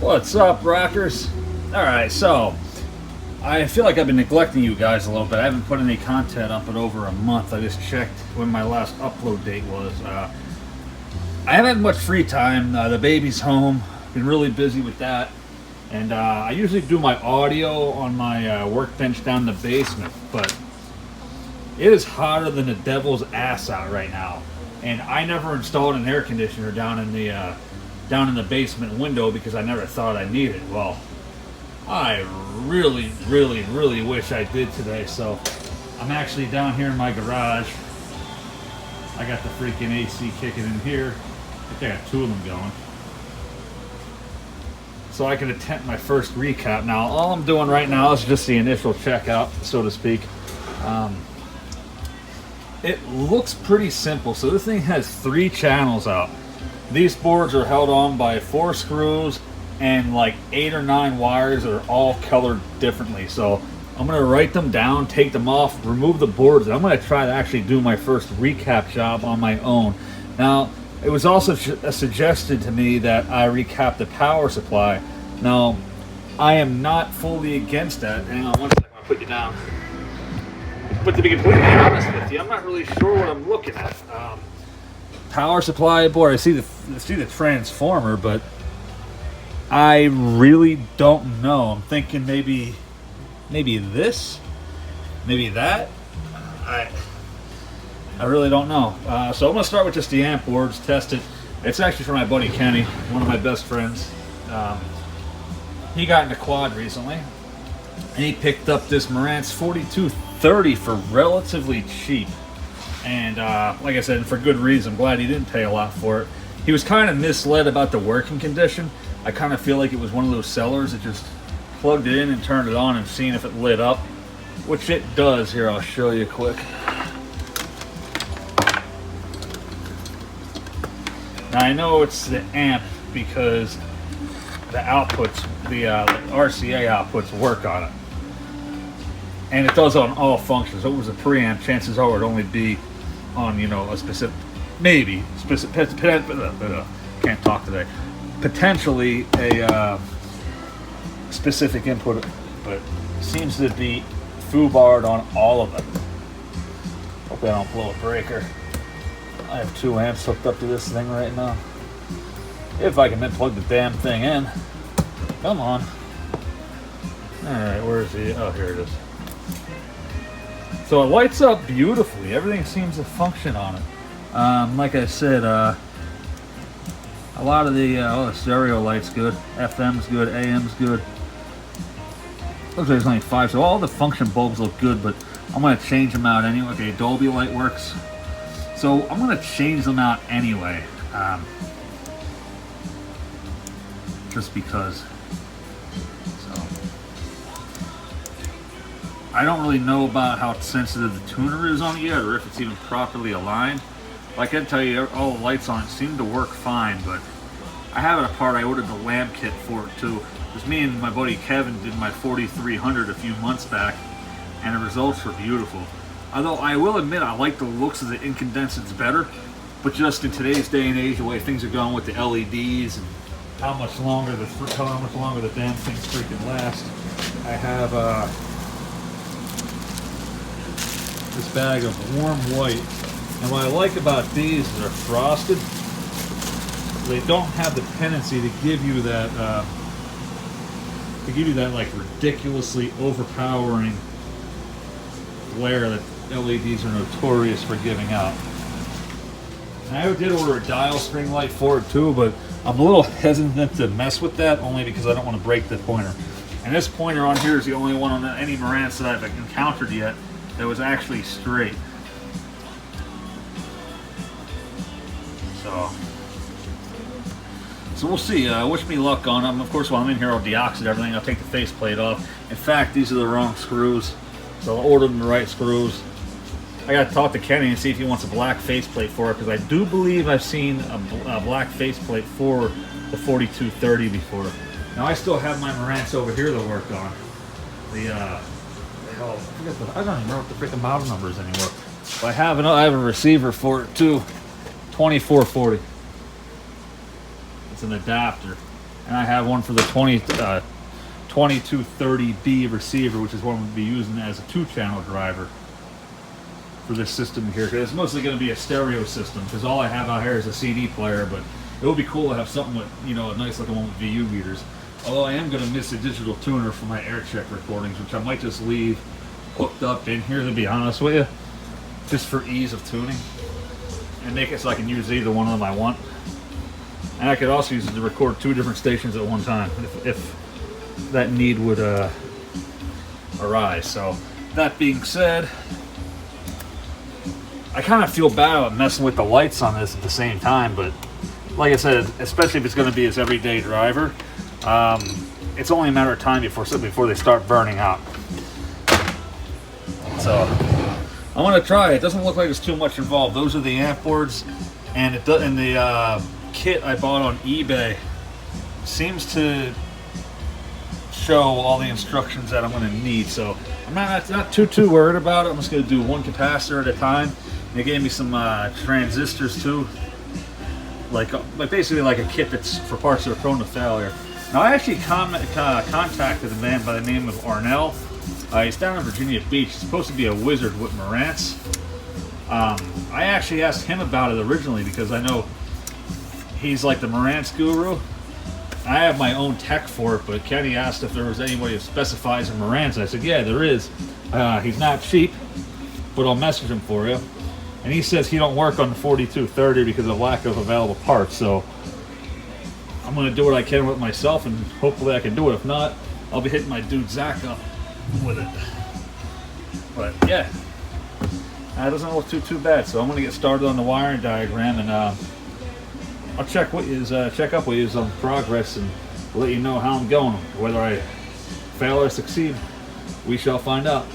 What's up, rockers? Alright, so I feel like I've been neglecting you guys a little bit. I haven't put any content up in over a month. I just checked when my last upload date was. I haven't had much free time. The baby's home. Been really busy with that. And I usually do my audio on my workbench down in the basement, but it is hotter than the devil's ass out right now. And I never installed an air conditioner down in the basement window because I never thought I needed it. Well, I really wish I did today. So I'm actually down here in my garage. I got the freaking AC kicking in here. I think I got two of them going. So I can attempt my first recap. Now, all I'm doing right now is just the initial checkout, so to speak. It looks pretty simple. So this thing has 3 channels out. These boards are held on by 4 screws and like 8 or 9 wires that are all colored differently. So I'm going to write them down, take them off, remove the boards, and I'm going to try to actually do my first recap job on my own. Now, it was also suggested to me that I recap the power supply. Now, I am not fully against that. Hang on one second, I'll put you down. But to be completely honest with you, I'm not really sure what I'm looking at. Power supply board, I see the transformer, but I really don't know. I'm thinking maybe this, maybe that. I really don't know. So I'm gonna start with just the amp boards, test it. It's actually for my buddy Kenny, one of my best friends. He got into quad recently, and he picked up this Marantz 4230 for relatively cheap. And like I said, for good reason. I'm glad he didn't pay a lot for it. He was kind of misled about the working condition. I kind of feel like it was one of those sellers that just plugged it in and turned it on and seen if it lit up, which it does. Here, I'll show you quick. Now I know it's the amp because the outputs, the RCA outputs work on it. And it does on all functions. If it was a preamp, chances are it would only be on, a specific, can't talk today, potentially a specific input, but seems to be foobarred on all of them. Hope I don't blow a breaker. I have 2 amps hooked up to this thing right now. If I can then plug the damn thing in. Come on. Alright, where's the, oh, here it is. So it lights up beautifully. Everything seems to function on it. Like I said, a lot of the stereo light's good. FM's good. AM's good. Looks like there's only 5, so all the function bulbs look good, but I'm going to change them out anyway. Okay, Dolby light works. So I'm going to change them out anyway. Just because. I don't really know about how sensitive the tuner is on it yet, or if it's even properly aligned. But I can tell you, all the lights on it seem to work fine, but I have it apart. I ordered the lamp kit for it too. Because me and my buddy Kevin did my 4300 a few months back, and the results were beautiful. Although I will admit I like the looks of the incandescents better, but just in today's day and age, the way things are going with the LEDs and how much longer the damn things freaking last, I have this bag of warm white. And what I like about these is they're frosted. They don't have the tendency to give you that like ridiculously overpowering glare that LEDs are notorious for giving out. And I did order a dial string light for it too, but I'm a little hesitant to mess with that only because I don't want to break the pointer. And this pointer on here is the only one on any Marantz that I've encountered yet that was actually straight. So we'll see. Wish me luck on them. Of course, while I'm in here, I'll deoxide everything. I'll take the faceplate off. In fact, these are the wrong screws, so I'll order them the right screws. I got to talk to Kenny and see if he wants a black faceplate for it, because I do believe I've seen a black faceplate for the 4230 before. Now I still have my Marantz over here to work on. I don't even know what the freaking model number is anymore. But I have a receiver for it too, 2440. It's an adapter. and I have one for the 2230B receiver, which is what I'm going to be using as a 2-channel driver for this system here. Because it's mostly going to be a stereo system, because all I have out here is a CD player, but it would be cool to have something with, you know, a nice looking one with VU meters. Although I am going to miss a digital tuner for my air check recordings, which I might just leave hooked up in here, to be honest with you, just for ease of tuning, and make it so I can use either one of them I want. And I could also use it to record 2 different stations at one time if that need would arise. So that being said, I kind of feel bad about messing with the lights on this at the same time, but like I said, especially if it's going to be his everyday driver, it's only a matter of time before they start burning out. So I'm going to try. It doesn't look like there's too much involved. Those are the amp boards, and it does, and the kit I bought on eBay seems to show all the instructions that I'm going to need. So I'm not too worried about it. I'm just going to do one capacitor at a time. They gave me some transistors too, like basically like a kit that's for parts that are prone to failure. Now I actually contacted a man by the name of Arnell. He's down in Virginia Beach. He's supposed to be a wizard with Marantz. I actually asked him about it originally because I know he's like the Marantz guru. I have my own tech for it, but Kenny asked if there was anybody who specifies in Marantz. I said, yeah, there is. He's not cheap, but I'll message him for you. And he says he don't work on the 4230 because of lack of available parts. So I'm going to do what I can with myself, and hopefully I can do it. If not, I'll be hitting my dude Zach up with it. But yeah, that doesn't look too bad. So I'm going to get started on the wiring diagram, and I'll check up with you on progress and let you know how I'm going. Whether I fail or succeed, we shall find out.